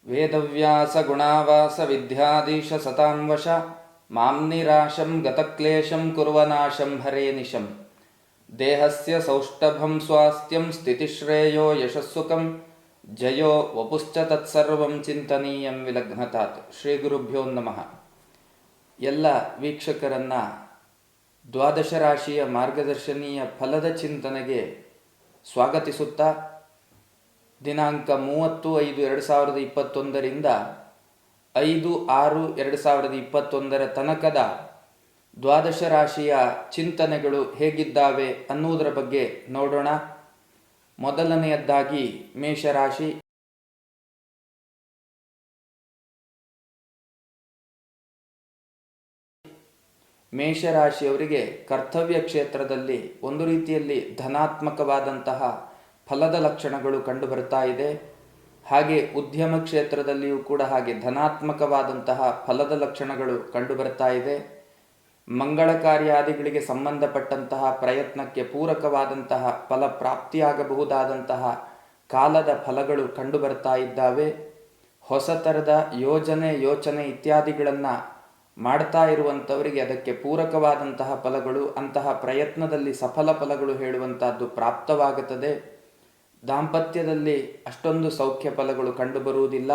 ವೇದವ್ಯಾಸಗುಣಾವಾಸವಿದ್ಯಾಧೀಶ ಸತಾಂ ವಶ ಮಾಂ ನಿರಾಶಂ ಗತಕ್ಲೇಶಂ ಕುರ್ವನಾಶಂ ಹರೇ ನಿಶಂ. ದೇಹಸ್ಯ ಸೌಷ್ಠಭಂ ಸ್ವಾಸ್ಥ್ಯಂ ಸ್ಥಿತಿಶ್ರೇಯೋ ಯಶಸ್ಸುಖಂ ಜಯೋ ವಪುಶ್ಚ ತತ್ಸರ್ವಂ ಚಿಂತನೀಯಂ ವಿಲಗ್ನತಾತ್. ಶ್ರೀ ಗುರುಭ್ಯೋ ನಮಃ. ಎಲ್ಲ ವೀಕ್ಷಕರನ್ನ ದ್ವಾದಶ ರಾಶಿಯ ಮಾರ್ಗದರ್ಶನೀಯ ಫಲದ ಚಿಂತನೆಗೆ ಸ್ವಾಗತಿಸುತ್ತಾ, ದಿನಾಂಕ 30/5/2021ರಿಂದ 5/6/2021 ತನಕದ ದ್ವಾದಶ ರಾಶಿಯ ಚಿಂತನೆಗಳು ಹೇಗಿದ್ದಾವೆ ಅನ್ನುವುದರ ಬಗ್ಗೆ ನೋಡೋಣ. ಮೊದಲನೆಯದ್ದಾಗಿ ಮೇಷರಾಶಿ. ಮೇಷರಾಶಿಯವರಿಗೆ ಕರ್ತವ್ಯ ಕ್ಷೇತ್ರದಲ್ಲಿ ಒಂದು ರೀತಿಯಲ್ಲಿ ಧನಾತ್ಮಕವಾದಂತಹ ಫಲದ ಲಕ್ಷಣಗಳು ಕಂಡುಬರ್ತಾ ಇದೆ. ಹಾಗೆ ಉದ್ಯಮ ಕ್ಷೇತ್ರದಲ್ಲಿಯೂ ಕೂಡ ಹಾಗೆ ಧನಾತ್ಮಕವಾದಂತಹ ಫಲದ ಲಕ್ಷಣಗಳು ಕಂಡುಬರ್ತಾ ಇದೆ. ಮಂಗಳ ಕಾರ್ಯಾದಿಗಳಿಗೆ ಸಂಬಂಧಪಟ್ಟಂತಹ ಪ್ರಯತ್ನಕ್ಕೆ ಪೂರಕವಾದಂತಹ ಫಲ ಪ್ರಾಪ್ತಿಯಾಗಬಹುದಾದಂತಹ ಕಾಲದ ಫಲಗಳು ಕಂಡುಬರ್ತಾ ಇದ್ದಾವೆ. ಹೊಸ ಥರದ ಯೋಚನೆ ಇತ್ಯಾದಿಗಳನ್ನು ಮಾಡ್ತಾ ಇರುವಂಥವರಿಗೆ ಅದಕ್ಕೆ ಪೂರಕವಾದಂತಹ ಫಲಗಳು, ಅಂತಹ ಪ್ರಯತ್ನದಲ್ಲಿ ಸಫಲ ಫಲಗಳು ಹೇಳುವಂತಹದ್ದು ಪ್ರಾಪ್ತವಾಗುತ್ತದೆ. ದಾಂಪತ್ಯದಲ್ಲಿ ಅಷ್ಟೊಂದು ಸೌಖ್ಯ ಫಲಗಳು ಕಂಡುಬರುವುದಿಲ್ಲ.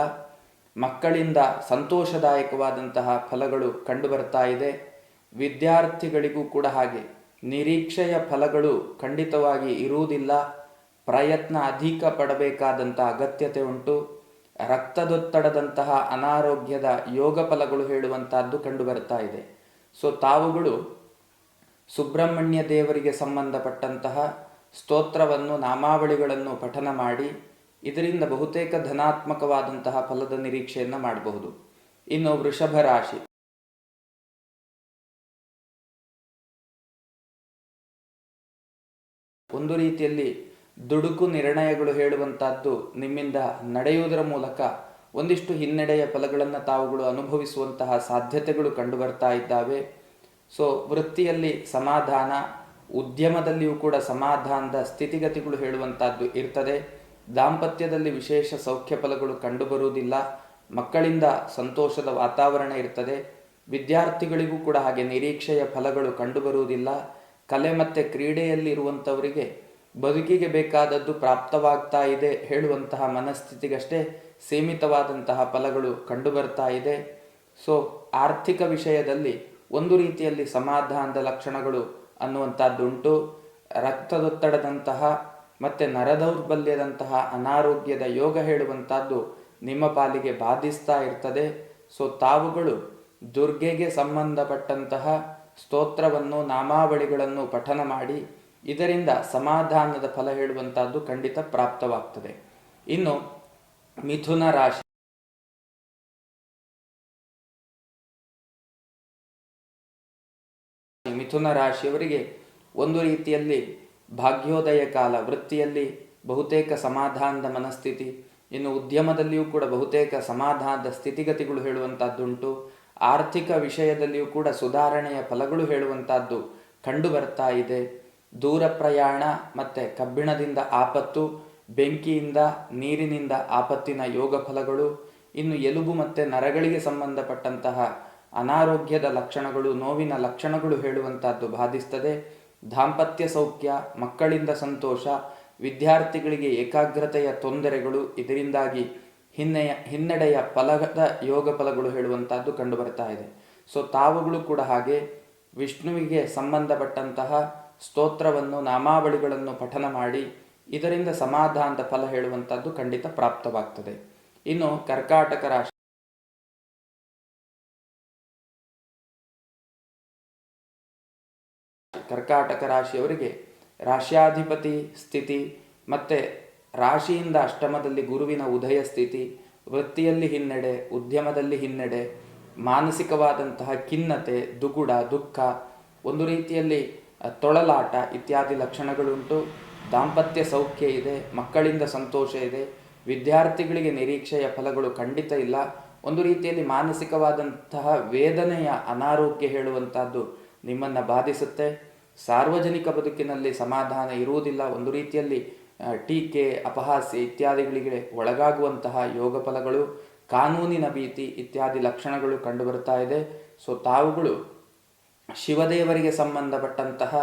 ಮಕ್ಕಳಿಂದ ಸಂತೋಷದಾಯಕವಾದಂತಹ ಫಲಗಳು ಕಂಡುಬರ್ತಾ ಇದೆ. ವಿದ್ಯಾರ್ಥಿಗಳಿಗೂ ಕೂಡ ಹಾಗೆ ನಿರೀಕ್ಷೆಯ ಫಲಗಳು ಖಂಡಿತವಾಗಿ ಇರುವುದಿಲ್ಲ. ಪ್ರಯತ್ನ ಅಧಿಕ ಪಡಬೇಕಾದಂತಹ ಅಗತ್ಯತೆ ಉಂಟು. ರಕ್ತದೊತ್ತಡದಂತಹ ಅನಾರೋಗ್ಯದ ಯೋಗ ಫಲಗಳು ಹೇಳುವಂತಹದ್ದು ಕಂಡುಬರ್ತಾ ಇದೆ. ಸೊ ತಾವುಗಳು ಸುಬ್ರಹ್ಮಣ್ಯ ದೇವರಿಗೆ ಸಂಬಂಧಪಟ್ಟಂತಹ ಸ್ತೋತ್ರವನ್ನು, ನಾಮಾವಳಿಗಳನ್ನು ಪಠನ ಮಾಡಿ ಇದರಿಂದ ಬಹುತೇಕ ಧನಾತ್ಮಕವಾದಂತಹ ಫಲದ ನಿರೀಕ್ಷೆಯನ್ನು ಮಾಡಬಹುದು. ಇನ್ನು ವೃಷಭ ರಾಶಿ. ಒಂದು ರೀತಿಯಲ್ಲಿ ದುಡುಕು ನಿರ್ಣಯಗಳು ಹೇಳುವಂತಹದ್ದು ನಿಮ್ಮಿಂದ ನಡೆಯುವುದರ ಮೂಲಕ ಒಂದಿಷ್ಟು ಹಿನ್ನಡೆಯ ಫಲಗಳನ್ನು ತಾವುಗಳು ಅನುಭವಿಸುವಂತಹ ಸಾಧ್ಯತೆಗಳು ಕಂಡುಬರ್ತಾ ಇದ್ದಾವೆ. ಸೊ ವೃತ್ತಿಯಲ್ಲಿ ಸಮಾಧಾನ, ಉದ್ಯಮದಲ್ಲಿಯೂ ಕೂಡ ಸಮಾಧಾನದ ಸ್ಥಿತಿಗತಿಗಳು ಹೇಳುವಂತಹದ್ದು ಇರ್ತದೆ. ದಾಂಪತ್ಯದಲ್ಲಿ ವಿಶೇಷ ಸೌಖ್ಯ ಫಲಗಳು ಕಂಡುಬರುವುದಿಲ್ಲ. ಮಕ್ಕಳಿಂದ ಸಂತೋಷದ ವಾತಾವರಣ ಇರ್ತದೆ. ವಿದ್ಯಾರ್ಥಿಗಳಿಗೂ ಕೂಡ ಹಾಗೆ ನಿರೀಕ್ಷೆಯ ಫಲಗಳು ಕಂಡುಬರುವುದಿಲ್ಲ. ಕಲೆ ಮತ್ತು ಕ್ರೀಡೆಯಲ್ಲಿ ಇರುವಂಥವರಿಗೆ ಬದುಕಿಗೆ ಬೇಕಾದದ್ದು ಪ್ರಾಪ್ತವಾಗ್ತಾ ಇದೆ ಹೇಳುವಂತಹ ಮನಸ್ಥಿತಿಗಷ್ಟೇ ಸೀಮಿತವಾದಂತಹ ಫಲಗಳು ಕಂಡುಬರ್ತಾ ಇದೆ. ಸೊ ಆರ್ಥಿಕ ವಿಷಯದಲ್ಲಿ ಒಂದು ರೀತಿಯಲ್ಲಿ ಸಮಾಧಾನದ ಲಕ್ಷಣಗಳು ಅನ್ನುವಂಥದ್ದುಂಟು. ರಕ್ತದೊತ್ತಡದಂತಹ ಮತ್ತು ನರದೌರ್ಬಲ್ಯದಂತಹ ಅನಾರೋಗ್ಯದ ಯೋಗ ಹೇಳುವಂಥದ್ದು ನಿಮ್ಮ ಪಾಲಿಗೆ ಬಾಧಿಸ್ತಾ ಇರ್ತದೆ. ಸೊ ತಾವುಗಳು ದುರ್ಗೆಗೆ ಸಂಬಂಧಪಟ್ಟಂತಹ ಸ್ತೋತ್ರವನ್ನು, ನಾಮಾವಳಿಗಳನ್ನು ಪಠನ ಮಾಡಿ ಇದರಿಂದ ಸಮಾಧಾನದ ಫಲ ಹೇಳುವಂತಹದ್ದು ಖಂಡಿತ ಪ್ರಾಪ್ತವಾಗ್ತದೆ. ಇನ್ನು ಮಿಥುನ ರಾಶಿ. ಮಿಥುನ ರಾಶಿಯವರಿಗೆ ಒಂದು ರೀತಿಯಲ್ಲಿ ಭಾಗ್ಯೋದಯ ಕಾಲ. ವೃತ್ತಿಯಲ್ಲಿ ಬಹುತೇಕ ಸಮಾಧಾನದ ಮನಸ್ಥಿತಿ, ಇನ್ನು ಉದ್ಯಮದಲ್ಲಿಯೂ ಕೂಡ ಬಹುತೇಕ ಸಮಾಧಾನದ ಸ್ಥಿತಿಗತಿಗಳು ಹೇಳುವಂತಹದ್ದುಂಟು. ಆರ್ಥಿಕ ವಿಷಯದಲ್ಲಿಯೂ ಕೂಡ ಸುಧಾರಣೆಯ ಫಲಗಳು ಹೇಳುವಂತಹದ್ದು ಕಂಡು ಬರ್ತಾ ಇದೆ. ದೂರ ಪ್ರಯಾಣ ಮತ್ತು ಕಬ್ಬಿಣದಿಂದ ಆಪತ್ತು, ಬೆಂಕಿಯಿಂದ, ನೀರಿನಿಂದ ಆಪತ್ತಿನ ಯೋಗ ಫಲಗಳು, ಇನ್ನು ಎಲುಬು ಮತ್ತು ನರಗಳಿಗೆ ಸಂಬಂಧಪಟ್ಟಂತಹ ಅನಾರೋಗ್ಯದ ಲಕ್ಷಣಗಳು, ನೋವಿನ ಲಕ್ಷಣಗಳು ಹೇಳುವಂತಹದ್ದು ಬಾಧಿಸ್ತದೆ. ದಾಂಪತ್ಯ ಸೌಖ್ಯ, ಮಕ್ಕಳಿಂದ ಸಂತೋಷ, ವಿದ್ಯಾರ್ಥಿಗಳಿಗೆ ಏಕಾಗ್ರತೆಯ ತೊಂದರೆಗಳು, ಇದರಿಂದಾಗಿ ಹಿನ್ನಡೆಯ ಫಲದ ಯೋಗ ಫಲಗಳು ಹೇಳುವಂತಹದ್ದು ಕಂಡುಬರ್ತಾ ಇದೆ. ಸೊ ತಾವುಗಳು ಕೂಡ ಹಾಗೆ ವಿಷ್ಣುವಿಗೆ ಸಂಬಂಧಪಟ್ಟಂತಹ ಸ್ತೋತ್ರವನ್ನು, ನಾಮಾವಳಿಗಳನ್ನು ಪಠನ ಮಾಡಿ ಇದರಿಂದ ಸಮಾಧಾನದ ಫಲ ಹೇಳುವಂಥದ್ದು ಖಂಡಿತ ಪ್ರಾಪ್ತವಾಗ್ತದೆ. ಇನ್ನು ಕರ್ಕಾಟಕ ರಾಶಿ. ಕರ್ಕಾಟಕ ರಾಶಿಯವರಿಗೆ ರಾಶ್ಯಾಧಿಪತಿ ಸ್ಥಿತಿ ಮತ್ತು ರಾಶಿಯಿಂದ ಅಷ್ಟಮದಲ್ಲಿ ಗುರುವಿನ ಉದಯ ಸ್ಥಿತಿ, ವೃತ್ತಿಯಲ್ಲಿ ಹಿನ್ನಡೆ, ಉದ್ಯಮದಲ್ಲಿ ಹಿನ್ನಡೆ, ಮಾನಸಿಕವಾದಂತಹ ಖಿನ್ನತೆ, ದುಗುಡ, ದುಃಖ, ಒಂದು ರೀತಿಯಲ್ಲಿ ತೊಳಲಾಟ ಇತ್ಯಾದಿ ಲಕ್ಷಣಗಳುಂಟು. ದಾಂಪತ್ಯ ಸೌಖ್ಯ ಇದೆ, ಮಕ್ಕಳಿಂದ ಸಂತೋಷ ಇದೆ, ವಿದ್ಯಾರ್ಥಿಗಳಿಗೆ ನಿರೀಕ್ಷೆಯ ಫಲಗಳು ಖಂಡಿತ ಇಲ್ಲ. ಒಂದು ರೀತಿಯಲ್ಲಿ ಮಾನಸಿಕವಾದಂತಹ ವೇದನೆಯ ಅನಾರೋಗ್ಯ ಹೇಳುವಂತಹದ್ದು ನಿಮ್ಮನ್ನು ಬಾಧಿಸುತ್ತೆ. ಸಾರ್ವಜನಿಕ ಬದುಕಿನಲ್ಲಿ ಸಮಾಧಾನ ಇರುವುದಿಲ್ಲ. ಒಂದು ರೀತಿಯಲ್ಲಿ ಟೀಕೆ, ಅಪಹಾಸ್ಯ ಇತ್ಯಾದಿಗಳಿಗೆ ಒಳಗಾಗುವಂತಹ ಯೋಗ ಫಲಗಳು. ಕಾನೂನಿನ ಭೀತಿ ಇತ್ಯಾದಿ ಲಕ್ಷಣಗಳು ಕಂಡುಬರ್ತಾ ಇದೆ. ಸೊ ತಾವುಗಳು ಶಿವದೇವರಿಗೆ ಸಂಬಂಧಪಟ್ಟಂತಹ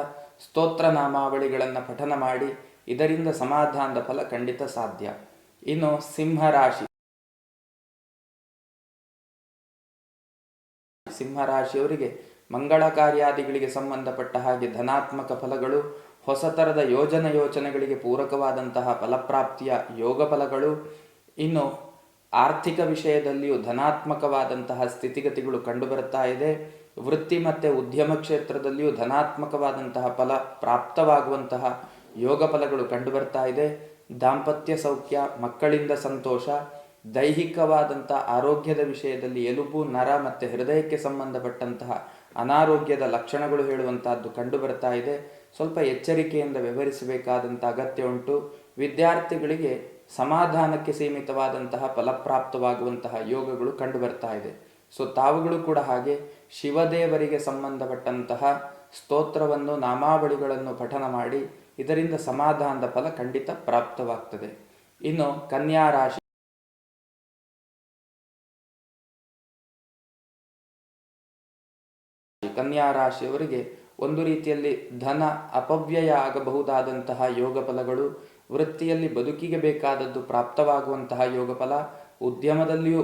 ಸ್ತೋತ್ರ ನಾಮಾವಳಿಗಳನ್ನು ಪಠನ ಮಾಡಿ ಇದರಿಂದ ಸಮಾಧಾನದ ಫಲ ಖಂಡಿತ ಸಾಧ್ಯ. ಇನ್ನು ಸಿಂಹರಾಶಿಯವರಿಗೆ ಮಂಗಳ ಕಾರ್ಯಾದಿಗಳಿಗೆ ಸಂಬಂಧಪಟ್ಟ ಹಾಗೆ ಧನಾತ್ಮಕ ಫಲಗಳು, ಹೊಸ ಥರದ ಯೋಚನೆಗಳಿಗೆ ಪೂರಕವಾದಂತಹ ಫಲಪ್ರಾಪ್ತಿಯ ಯೋಗ ಫಲಗಳು, ಇನ್ನು ಆರ್ಥಿಕ ವಿಷಯದಲ್ಲಿಯೂ ಧನಾತ್ಮಕವಾದಂತಹ ಸ್ಥಿತಿಗತಿಗಳು ಕಂಡುಬರುತ್ತಾ ಇದೆ. ವೃತ್ತಿ ಮತ್ತು ಉದ್ಯಮ ಕ್ಷೇತ್ರದಲ್ಲಿಯೂ ಧನಾತ್ಮಕವಾದಂತಹ ಫಲ ಪ್ರಾಪ್ತವಾಗುವಂತಹ ಯೋಗ ಫಲಗಳು ಕಂಡುಬರ್ತಾ ಇದೆ. ದಾಂಪತ್ಯ ಸೌಖ್ಯ, ಮಕ್ಕಳಿಂದ ಸಂತೋಷ, ದೈಹಿಕವಾದಂಥ ಆರೋಗ್ಯದ ವಿಷಯದಲ್ಲಿ ಎಲುಬು, ನರ ಮತ್ತು ಹೃದಯಕ್ಕೆ ಸಂಬಂಧಪಟ್ಟಂತಹ ಅನಾರೋಗ್ಯದ ಲಕ್ಷಣಗಳು ಹೇಳುವಂತಹದ್ದು ಕಂಡುಬರ್ತಾ ಇದೆ. ಸ್ವಲ್ಪ ಎಚ್ಚರಿಕೆಯಿಂದ ವ್ಯವಹರಿಸಬೇಕಾದಂಥ ಅಗತ್ಯ ಉಂಟು. ವಿದ್ಯಾರ್ಥಿಗಳಿಗೆ ಸಮಾಧಾನಕ್ಕೆ ಸೀಮಿತವಾದಂತಹ ಫಲಪ್ರಾಪ್ತವಾಗುವಂತಹ ಯೋಗಗಳು ಕಂಡುಬರ್ತಾ ಇದೆ. ಸೊ ತಾವುಗಳು ಕೂಡ ಹಾಗೆ ಶಿವದೇವರಿಗೆ ಸಂಬಂಧಪಟ್ಟಂತಹ ಸ್ತೋತ್ರವನ್ನು, ನಾಮಾವಳಿಗಳನ್ನು ಪಠನ ಮಾಡಿ ಇದರಿಂದ ಸಮಾಧಾನದ ಫಲ ಖಂಡಿತ ಪ್ರಾಪ್ತವಾಗ್ತದೆ. ಇನ್ನು ಕನ್ಯಾ ರಾಶಿಯವರಿಗೆ ಒಂದು ರೀತಿಯಲ್ಲಿ ಧನ ಅಪವ್ಯಯ ಆಗಬಹುದಾದಂತಹ ಯೋಗ ಫಲಗಳು, ವೃತ್ತಿಯಲ್ಲಿ ಬದುಕಿಗೆ ಬೇಕಾದದ್ದು ಪ್ರಾಪ್ತವಾಗುವಂತಹ ಯೋಗ ಫಲ, ಉದ್ಯಮದಲ್ಲಿಯೂ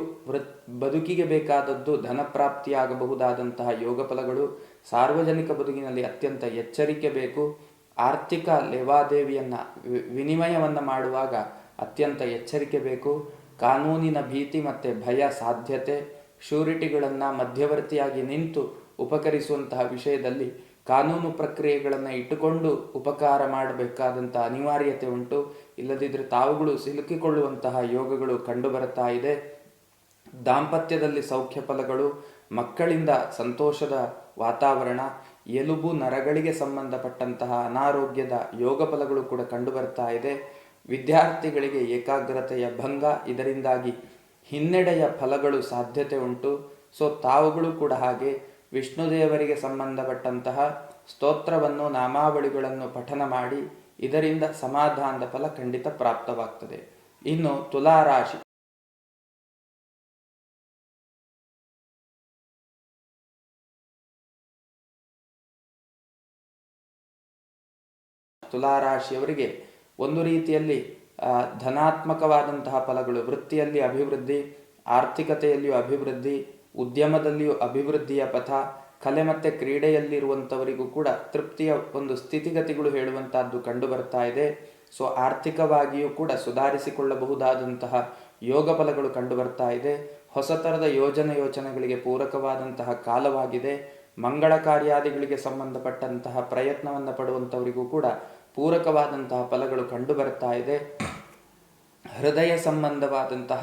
ಬದುಕಿಗೆ ಬೇಕಾದದ್ದು ಧನ ಪ್ರಾಪ್ತಿಯಾಗಬಹುದಾದಂತಹ ಯೋಗ ಫಲಗಳು. ಸಾರ್ವಜನಿಕ ಬದುಕಿನಲ್ಲಿ ಅತ್ಯಂತ ಎಚ್ಚರಿಕೆ ಬೇಕು. ಆರ್ಥಿಕ ಲೇವಾದೇವಿಯನ್ನು ವಿನಿಮಯವನ್ನು ಮಾಡುವಾಗ ಅತ್ಯಂತ ಎಚ್ಚರಿಕೆ ಬೇಕು. ಕಾನೂನಿನ ಭೀತಿ ಮತ್ತು ಭಯ ಸಾಧ್ಯತೆ, ಶ್ಯೂರಿಟಿಗಳನ್ನು ಮಧ್ಯವರ್ತಿಯಾಗಿ ನಿಂತು ಉಪಕರಿಸುವಂತಹ ವಿಷಯದಲ್ಲಿ ಕಾನೂನು ಪ್ರಕ್ರಿಯೆಗಳನ್ನು ಇಟ್ಟುಕೊಂಡು ಉಪಕಾರ ಮಾಡಬೇಕಾದಂಥ ಅನಿವಾರ್ಯತೆ ಉಂಟು. ಇಲ್ಲದಿದ್ದರೆ ತಾವುಗಳು ಸಿಲುಕಿಕೊಳ್ಳುವಂತಹ ಯೋಗಗಳು ಕಂಡುಬರುತ್ತಾ ಇದೆ. ದಾಂಪತ್ಯದಲ್ಲಿ ಸೌಖ್ಯ ಫಲಗಳು, ಮಕ್ಕಳಿಂದ ಸಂತೋಷದ ವಾತಾವರಣ, ಎಲುಬು ನರಗಳಿಗೆ ಸಂಬಂಧಪಟ್ಟಂತಹ ಅನಾರೋಗ್ಯದ ಯೋಗ ಫಲಗಳು ಕೂಡ ಕಂಡುಬರ್ತಾ ಇದೆ. ವಿದ್ಯಾರ್ಥಿಗಳಿಗೆ ಏಕಾಗ್ರತೆಯ ಭಂಗ, ಇದರಿಂದಾಗಿ ಹಿನ್ನಡೆಯ ಫಲಗಳು ಸಾಧ್ಯತೆ ಉಂಟು. ಸೊ ತಾವುಗಳು ಕೂಡ ಹಾಗೆ ವಿಷ್ಣುದೇವರಿಗೆ ಸಂಬಂಧಪಟ್ಟಂತಹ ಸ್ತೋತ್ರವನ್ನು, ನಾಮಾವಳಿಗಳನ್ನು ಪಠನ ಮಾಡಿ ಇದರಿಂದ ಸಮಾಧಾನದ ಫಲ ಖಂಡಿತ ಪ್ರಾಪ್ತವಾಗ್ತದೆ. ಇನ್ನು ತುಲಾರಾಶಿಯವರಿಗೆ ಒಂದು ರೀತಿಯಲ್ಲಿ ಧನಾತ್ಮಕವಾದಂತಹ ಫಲಗಳು, ವೃತ್ತಿಯಲ್ಲಿ ಅಭಿವೃದ್ಧಿ, ಆರ್ಥಿಕತೆಯಲ್ಲಿಯೂ ಅಭಿವೃದ್ಧಿ, ಉದ್ಯಮದಲ್ಲಿಯೂ ಅಭಿವೃದ್ಧಿಯ ಪಥ, ಕಲೆ ಮತ್ತು ಕ್ರೀಡೆಯಲ್ಲಿರುವಂಥವರಿಗೂ ಕೂಡ ತೃಪ್ತಿಯ ಒಂದು ಸ್ಥಿತಿಗತಿಗಳು ಹೇಳುವಂತಹದ್ದು ಕಂಡು ಬರ್ತಾ ಇದೆ. ಸೊ ಆರ್ಥಿಕವಾಗಿಯೂ ಕೂಡ ಸುಧಾರಿಸಿಕೊಳ್ಳಬಹುದಾದಂತಹ ಯೋಗ ಫಲಗಳು ಕಂಡು ಬರ್ತಾ ಇದೆ. ಹೊಸ ಥರದ ಯೋಚನೆಗಳಿಗೆ ಪೂರಕವಾದಂತಹ ಕಾಲವಾಗಿದೆ. ಮಂಗಳ ಕಾರ್ಯಾದಿಗಳಿಗೆ ಸಂಬಂಧಪಟ್ಟಂತಹ ಪ್ರಯತ್ನವನ್ನು ಪಡುವಂಥವರಿಗೂ ಕೂಡ ಪೂರಕವಾದಂತಹ ಫಲಗಳು ಕಂಡು ಬರ್ತಾ ಇದೆ. ಹೃದಯ ಸಂಬಂಧವಾದಂತಹ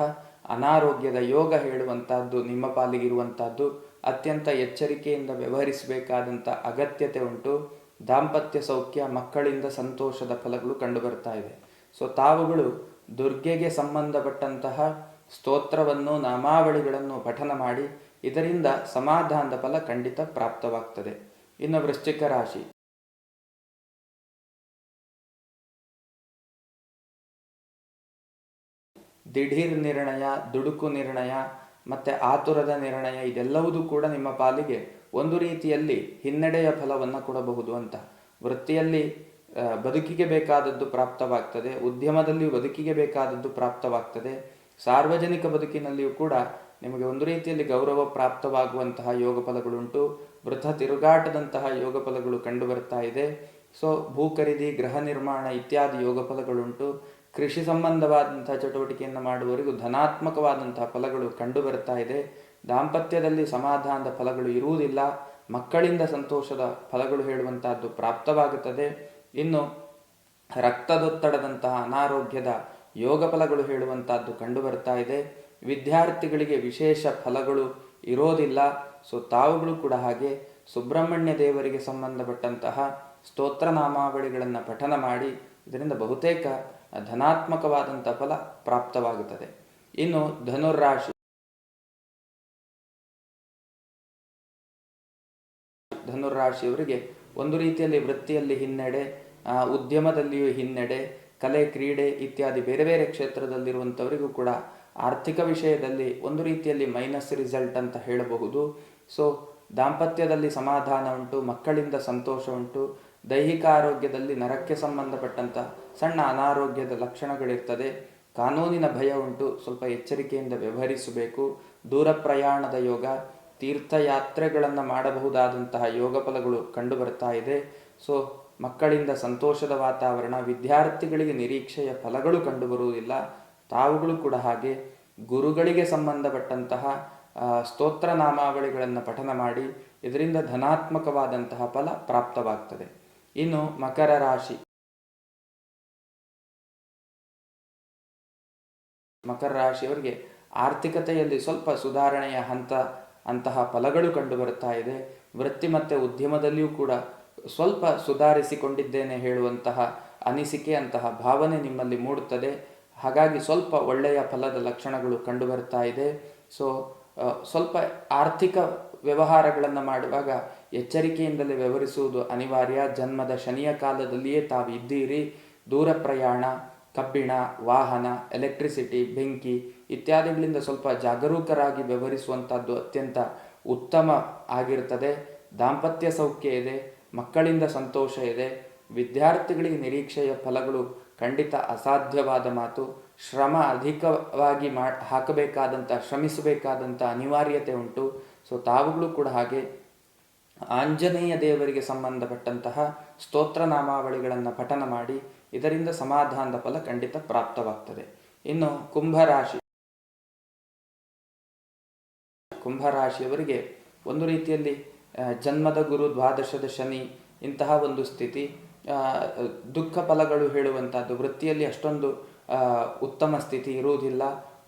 ಅನಾರೋಗ್ಯದ ಯೋಗ ಹೇಳುವಂತಹದ್ದು ನಿಮ್ಮ ಪಾಲಿಗಿರುವಂತಹದ್ದು. ಅತ್ಯಂತ ಎಚ್ಚರಿಕೆಯಿಂದ ವ್ಯವಹರಿಸಬೇಕಾದಂಥ ಅಗತ್ಯತೆ ಉಂಟು. ದಾಂಪತ್ಯ ಸೌಖ್ಯ, ಮಕ್ಕಳಿಂದ ಸಂತೋಷದ ಫಲಗಳು ಕಂಡುಬರ್ತಾ ಇದೆ. ಸೊ ತಾವುಗಳು ದುರ್ಗೆಗೆ ಸಂಬಂಧಪಟ್ಟಂತಹ ಸ್ತೋತ್ರವನ್ನು, ನಾಮಾವಳಿಗಳನ್ನು ಪಠನ ಮಾಡಿ ಇದರಿಂದ ಸಮಾಧಾನದ ಫಲ ಖಂಡಿತ ಪ್ರಾಪ್ತವಾಗ್ತದೆ. ಇನ್ನು ವೃಶ್ಚಿಕ ರಾಶಿ, ದಿಢೀರ್ ನಿರ್ಣಯ, ದುಡುಕು ನಿರ್ಣಯ ಮತ್ತು ಆತುರದ ನಿರ್ಣಯ ಇದೆಲ್ಲವೂ ಕೂಡ ನಿಮ್ಮ ಪಾಲಿಗೆ ಒಂದು ರೀತಿಯಲ್ಲಿ ಹಿನ್ನಡೆಯ ಫಲವನ್ನು ಕೊಡಬಹುದು ಅಂತ. ವೃತ್ತಿಯಲ್ಲಿ ಬದುಕಿಗೆ ಬೇಕಾದದ್ದು ಪ್ರಾಪ್ತವಾಗ್ತದೆ, ಉದ್ಯಮದಲ್ಲಿಯೂ ಬದುಕಿಗೆ ಬೇಕಾದದ್ದು ಪ್ರಾಪ್ತವಾಗ್ತದೆ, ಸಾರ್ವಜನಿಕ ಬದುಕಿನಲ್ಲಿಯೂ ಕೂಡ ನಿಮಗೆ ಒಂದು ರೀತಿಯಲ್ಲಿ ಗೌರವ ಪ್ರಾಪ್ತವಾಗುವಂತಹ ಯೋಗ ಫಲಗಳುಂಟು. ವೃಥ ತಿರುಗಾಟದಂತಹ ಯೋಗ ಫಲಗಳು ಕಂಡು ಬರ್ತಾ ಇದೆ. ಸೊ ಭೂ ಖರೀದಿ, ಗೃಹ ನಿರ್ಮಾಣ ಇತ್ಯಾದಿ ಯೋಗ ಫಲಗಳುಂಟು. ಕೃಷಿ ಸಂಬಂಧವಾದಂತಹ ಚಟುವಟಿಕೆಯನ್ನು ಮಾಡುವವರಿಗೂ ಧನಾತ್ಮಕವಾದಂತಹ ಫಲಗಳು ಕಂಡು ಬರ್ತಾ ಇದೆ. ದಾಂಪತ್ಯದಲ್ಲಿ ಸಮಾಧಾನದ ಫಲಗಳು ಇರುವುದಿಲ್ಲ. ಮಕ್ಕಳಿಂದ ಸಂತೋಷದ ಫಲಗಳು ಹೇಳುವಂತಹದ್ದು ಪ್ರಾಪ್ತವಾಗುತ್ತದೆ. ಇನ್ನು ರಕ್ತದೊತ್ತಡದಂತಹ ಅನಾರೋಗ್ಯದ ಯೋಗ ಫಲಗಳು ಹೇಳುವಂತಹದ್ದು ಕಂಡು ಬರ್ತಾ ಇದೆ. ವಿದ್ಯಾರ್ಥಿಗಳಿಗೆ ವಿಶೇಷ ಫಲಗಳು ಇರೋದಿಲ್ಲ. ಸೊ ತಾವುಗಳು ಕೂಡ ಹಾಗೆ ಸುಬ್ರಹ್ಮಣ್ಯ ದೇವರಿಗೆ ಸಂಬಂಧಪಟ್ಟಂತಹ ಸ್ತೋತ್ರನಾಮಾವಳಿಗಳನ್ನು ಪಠನ ಮಾಡಿ ಇದರಿಂದ ಬಹುತೇಕ ಧನಾತ್ಮಕವಾದಂಥ ಫಲ ಪ್ರಾಪ್ತವಾಗುತ್ತದೆ. ಇನ್ನು ಧನುರಾಶಿಯವರಿಗೆ ಒಂದು ರೀತಿಯಲ್ಲಿ ವೃತ್ತಿಯಲ್ಲಿ ಹಿನ್ನಡೆ, ಉದ್ಯಮದಲ್ಲಿಯೂ ಹಿನ್ನಡೆ, ಕಲೆ ಕ್ರೀಡೆ ಇತ್ಯಾದಿ ಬೇರೆ ಬೇರೆ ಕ್ಷೇತ್ರದಲ್ಲಿರುವಂಥವರಿಗೂ ಕೂಡ ಆರ್ಥಿಕ ವಿಷಯದಲ್ಲಿ ಒಂದು ರೀತಿಯಲ್ಲಿ ಮೈನಸ್ ರಿಸಲ್ಟ್ ಅಂತ ಹೇಳಬಹುದು. ಸೊ ದಾಂಪತ್ಯದಲ್ಲಿ ಸಮಾಧಾನ ಉಂಟು, ಮಕ್ಕಳಿಂದ ಸಂತೋಷ ಉಂಟು. ದೈಹಿಕ ಆರೋಗ್ಯದಲ್ಲಿ ನರಕ್ಕೆ ಸಂಬಂಧಪಟ್ಟಂಥ ಸಣ್ಣ ಅನಾರೋಗ್ಯದ ಲಕ್ಷಣಗಳಿರ್ತದೆ. ಕಾನೂನಿನ ಭಯ ಉಂಟು, ಸ್ವಲ್ಪ ಎಚ್ಚರಿಕೆಯಿಂದ ವ್ಯವಹರಿಸಬೇಕು. ದೂರ ಪ್ರಯಾಣದ ಯೋಗ, ತೀರ್ಥಯಾತ್ರೆಗಳನ್ನು ಮಾಡಬಹುದಾದಂತಹ ಯೋಗ ಫಲಗಳು ಕಂಡು ಬರ್ತಾ ಇದೆ. ಸೊ ಮಕ್ಕಳಿಂದ ಸಂತೋಷದ ವಾತಾವರಣ, ವಿದ್ಯಾರ್ಥಿಗಳಿಗೆ ನಿರೀಕ್ಷೆಯ ಫಲಗಳು ಕಂಡುಬರುವುದಿಲ್ಲ. ತಾವುಗಳು ಕೂಡ ಹಾಗೆ ಗುರುಗಳಿಗೆ ಸಂಬಂಧಪಟ್ಟಂತಹ ಸ್ತೋತ್ರ ನಾಮಾವಳಿಗಳನ್ನು ಪಠನ ಮಾಡಿ ಇದರಿಂದ ಧನಾತ್ಮಕವಾದಂತಹ ಫಲ ಪ್ರಾಪ್ತವಾಗ್ತದೆ. ಇನ್ನು ಮಕರ ರಾಶಿ. ಮಕರ ರಾಶಿಯವರಿಗೆ ಆರ್ಥಿಕತೆಯಲ್ಲಿ ಸ್ವಲ್ಪ ಸುಧಾರಣೆಯ ಅಂತಹ ಫಲಗಳು ಕಂಡು ಬರ್ತಾ ಇದೆ. ವೃತ್ತಿ ಮತ್ತು ಉದ್ಯಮದಲ್ಲಿಯೂ ಕೂಡ ಸ್ವಲ್ಪ ಸುಧಾರಿಸಿಕೊಂಡಿದ್ದೇನೆ ಹೇಳುವಂತಹ ಅನಿಸಿಕೆ, ಅಂತಹ ಭಾವನೆ ನಿಮ್ಮಲ್ಲಿ ಮೂಡುತ್ತದೆ. ಹಾಗಾಗಿ ಸ್ವಲ್ಪ ಒಳ್ಳೆಯ ಫಲದ ಲಕ್ಷಣಗಳು ಕಂಡು ಬರ್ತಾ ಇದೆ. ಸೊ ಸ್ವಲ್ಪ ಆರ್ಥಿಕ ವ್ಯವಹಾರಗಳನ್ನು ಮಾಡುವಾಗ ಎಚ್ಚರಿಕೆಯಿಂದಲೇ ವ್ಯವಹರಿಸುವುದು ಅನಿವಾರ್ಯ. ಜನ್ಮದ ಶನಿಯ ಕಾಲದಲ್ಲಿಯೇ ತಾವು ಇದ್ದೀರಿ. ದೂರ ಪ್ರಯಾಣ, ಕಬ್ಬಿಣ, ವಾಹನ, ಎಲೆಕ್ಟ್ರಿಸಿಟಿ, ಬೆಂಕಿ ಇತ್ಯಾದಿಗಳಿಂದ ಸ್ವಲ್ಪ ಜಾಗರೂಕರಾಗಿ ವ್ಯವಹರಿಸುವಂಥದ್ದು ಅತ್ಯಂತ ಉತ್ತಮ ಆಗಿರ್ತದೆ. ದಾಂಪತ್ಯ ಸೌಖ್ಯ ಇದೆ, ಮಕ್ಕಳಿಂದ ಸಂತೋಷ ಇದೆ. ವಿದ್ಯಾರ್ಥಿಗಳಿಗೆ ನಿರೀಕ್ಷೆಯ ಫಲಗಳು ಖಂಡಿತ ಅಸಾಧ್ಯವಾದ ಮಾತು. ಶ್ರಮ ಅಧಿಕವಾಗಿ ಶ್ರಮಿಸಬೇಕಾದಂಥ ಅನಿವಾರ್ಯತೆ ಉಂಟು. ಸೊ ತಾವುಗಳು ಕೂಡ ಹಾಗೆ ಆಂಜನೇಯ ದೇವರಿಗೆ ಸಂಬಂಧಪಟ್ಟಂತಹ ಸ್ತೋತ್ರ ನಾಮಾವಳಿಗಳನ್ನು ಪಠನ ಮಾಡಿ ಇದರಿಂದ ಸಮಾಧಾನದ ಫಲ ಖಂಡಿತ ಪ್ರಾಪ್ತವಾಗ್ತದೆ. ಇನ್ನು ಕುಂಭರಾಶಿಯವರಿಗೆ ಒಂದು ರೀತಿಯಲ್ಲಿ ಜನ್ಮದ ಗುರು, ದ್ವಾದಶದ ಶನಿ ಇಂತಹ ಒಂದು ಸ್ಥಿತಿ, ದುಃಖ ಫಲಗಳು ಹೇಳುವಂಥದ್ದು. ವೃತ್ತಿಯಲ್ಲಿ ಅಷ್ಟೊಂದು ಉತ್ತಮ ಸ್ಥಿತಿ ಇರುವುದಿಲ್ಲ.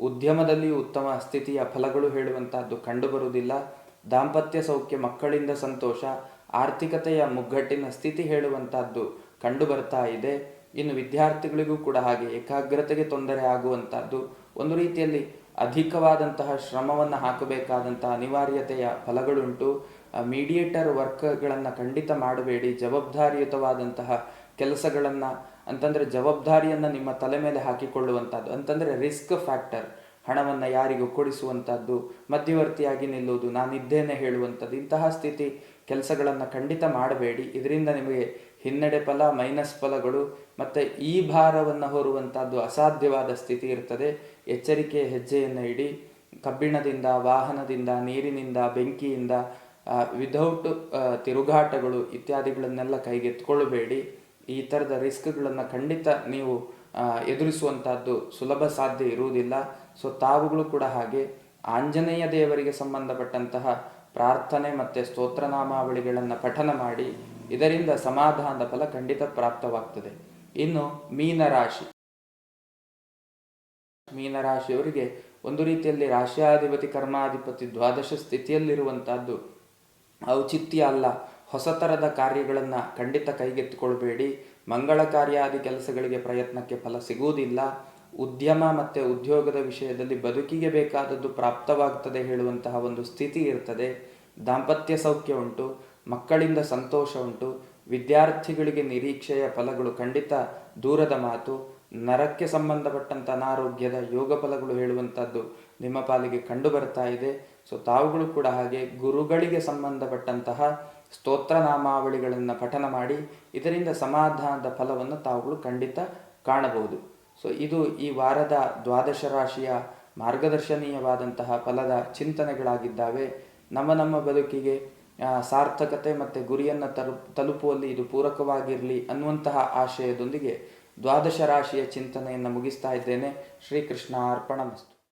ಉದ್ಯಮದಲ್ಲಿಯೂ ಉತ್ತಮ ಸ್ಥಿತಿಯ ಫಲಗಳು ಹೇಳುವಂಥದ್ದು ಕಂಡುಬರುವುದಿಲ್ಲ. ದಾಂಪತ್ಯ ಸೌಖ್ಯ, ಮಕ್ಕಳಿಂದ ಸಂತೋಷ, ಆರ್ಥಿಕತೆಯ ಮುಗ್ಗಟ್ಟಿನ ಸ್ಥಿತಿ ಹೇಳುವಂಥದ್ದು ಕಂಡು ಬರ್ತಾ ಇದೆ. ಇನ್ನು ವಿದ್ಯಾರ್ಥಿಗಳಿಗೂ ಕೂಡ ಹಾಗೆ ಏಕಾಗ್ರತೆಗೆ ತೊಂದರೆ ಆಗುವಂಥದ್ದು, ಒಂದು ರೀತಿಯಲ್ಲಿ ಅಧಿಕವಾದಂತಹ ಶ್ರಮವನ್ನು ಹಾಕಬೇಕಾದಂತಹ ಅನಿವಾರ್ಯತೆಯ ಫಲಗಳುಂಟು. ಮೀಡಿಯೇಟರ್ ವರ್ಕ್ಗಳನ್ನು ಖಂಡಿತ ಮಾಡಬೇಡಿ. ಜವಾಬ್ದಾರಿಯುತವಾದಂತಹ ಕೆಲಸಗಳನ್ನು ಅಂತಂದರೆ ಜವಾಬ್ದಾರಿಯನ್ನು ನಿಮ್ಮ ತಲೆ ಮೇಲೆ ಹಾಕಿಕೊಳ್ಳುವಂಥದ್ದು, ಅಂತಂದರೆ ರಿಸ್ಕ್ ಫ್ಯಾಕ್ಟರ್, ಹಣವನ್ನು ಯಾರಿಗೂ ಕೊಡಿಸುವಂಥದ್ದು, ಮಧ್ಯವರ್ತಿಯಾಗಿ ನಿಲ್ಲುವುದು, ನಾನಿದ್ದೇನೆ ಹೇಳುವಂಥದ್ದು, ಇಂತಹ ಸ್ಥಿತಿ ಕೆಲಸಗಳನ್ನು ಖಂಡಿತ ಮಾಡಬೇಡಿ. ಇದರಿಂದ ನಿಮಗೆ ಹಿನ್ನಡೆ ಫಲ, ಮೈನಸ್ ಫಲಗಳು ಮತ್ತು ಈ ಭಾರವನ್ನು ಹೊರುವಂಥದ್ದು ಅಸಾಧ್ಯವಾದ ಸ್ಥಿತಿ ಇರ್ತದೆ. ಎಚ್ಚರಿಕೆಯ ಹೆಜ್ಜೆಯನ್ನು ಇಡಿ. ಕಬ್ಬಿಣದಿಂದ, ವಾಹನದಿಂದ, ನೀರಿನಿಂದ, ಬೆಂಕಿಯಿಂದ, ವಿದೌಟ್ ತಿರುಗಾಟಗಳು ಇತ್ಯಾದಿಗಳನ್ನೆಲ್ಲ ಕೈಗೆತ್ಕೊಳ್ಳಬೇಡಿ. ಈ ಥರದ ರಿಸ್ಕ್ಗಳನ್ನು ಖಂಡಿತ ನೀವು ಎದುರಿಸುವಂಥದ್ದು ಸುಲಭ ಸಾಧ್ಯ ಇರುವುದಿಲ್ಲ. ಸೊ ತಾವುಗಳು ಕೂಡ ಹಾಗೆ ಆಂಜನೇಯ ದೇವರಿಗೆ ಸಂಬಂಧಪಟ್ಟಂತಹ ಪ್ರಾರ್ಥನೆ ಮತ್ತು ಸ್ತೋತ್ರನಾಮಾವಳಿಗಳನ್ನು ಪಠನ ಮಾಡಿ ಇದರಿಂದ ಸಮಾಧಾನದ ಫಲ ಖಂಡಿತ ಪ್ರಾಪ್ತವಾಗ್ತದೆ. ಇನ್ನು ಮೀನರಾಶಿಯವರಿಗೆ ಒಂದು ರೀತಿಯಲ್ಲಿ ರಾಶ್ಯಾಧಿಪತಿ, ಕರ್ಮಾಧಿಪತಿ ದ್ವಾದಶ ಸ್ಥಿತಿಯಲ್ಲಿರುವಂಥದ್ದು ಔಚಿತ್ಯ ಅಲ್ಲ. ಹೊಸ ಥರದ ಕಾರ್ಯಗಳನ್ನು ಖಂಡಿತ ಕೈಗೆತ್ತಿಕೊಳ್ಬೇಡಿ. ಮಂಗಳ ಕಾರ್ಯಾದಿ ಕೆಲಸಗಳಿಗೆ ಪ್ರಯತ್ನಕ್ಕೆ ಫಲ ಸಿಗುವುದಿಲ್ಲ. ಉದ್ಯಮ ಮತ್ತು ಉದ್ಯೋಗದ ವಿಷಯದಲ್ಲಿ ಬದುಕಿಗೆ ಬೇಕಾದದ್ದು ಪ್ರಾಪ್ತವಾಗ್ತದೆ ಹೇಳುವಂತಹ ಒಂದು ಸ್ಥಿತಿ ಇರ್ತದೆ. ದಾಂಪತ್ಯ ಸೌಖ್ಯ ಉಂಟು, ಮಕ್ಕಳಿಂದ ಸಂತೋಷ ಉಂಟು. ವಿದ್ಯಾರ್ಥಿಗಳಿಗೆ ನಿರೀಕ್ಷೆಯ ಫಲಗಳು ಖಂಡಿತ ದೂರದ ಮಾತು. ನರಕ್ಕೆ ಸಂಬಂಧಪಟ್ಟಂಥ ಅನಾರೋಗ್ಯದ ಯೋಗ ಫಲಗಳು ಹೇಳುವಂಥದ್ದು ನಿಮ್ಮ ಪಾಲಿಗೆ ಕಂಡು ಬರ್ತಾ ಇದೆ. ಸೊ ತಾವುಗಳು ಕೂಡ ಹಾಗೆ ಗುರುಗಳಿಗೆ ಸಂಬಂಧಪಟ್ಟಂತಹ ಸ್ತೋತ್ರನಾಮಾವಳಿಗಳನ್ನು ಪಠನ ಮಾಡಿ ಇದರಿಂದ ಸಮಾಧಾನದ ಫಲವನ್ನು ತಾವುಗಳು ಖಂಡಿತ ಕಾಣಬಹುದು. ಸೊ ಇದು ಈ ವಾರದ ದ್ವಾದಶ ರಾಶಿಯ ಮಾರ್ಗದರ್ಶನೀಯವಾದಂತಹ ಫಲದ ಚಿಂತನೆಗಳಾಗಿದ್ದಾವೆ. ನಮ್ಮ ಬದುಕಿಗೆ ಸಾರ್ಥಕತೆ ಮತ್ತು ಗುರಿಯನ್ನು ತಲುಪುವಲ್ಲಿ ಇದು ಪೂರಕವಾಗಿರಲಿ ಅನ್ನುವಂತಹ ಆಶಯದೊಂದಿಗೆ ದ್ವಾದಶ ರಾಶಿಯ ಚಿಂತನೆಯನ್ನು ಮುಗಿಸ್ತಾ ಇದ್ದೇನೆ. ಶ್ರೀಕೃಷ್ಣ ಅರ್ಪಣಮಸ್ತು.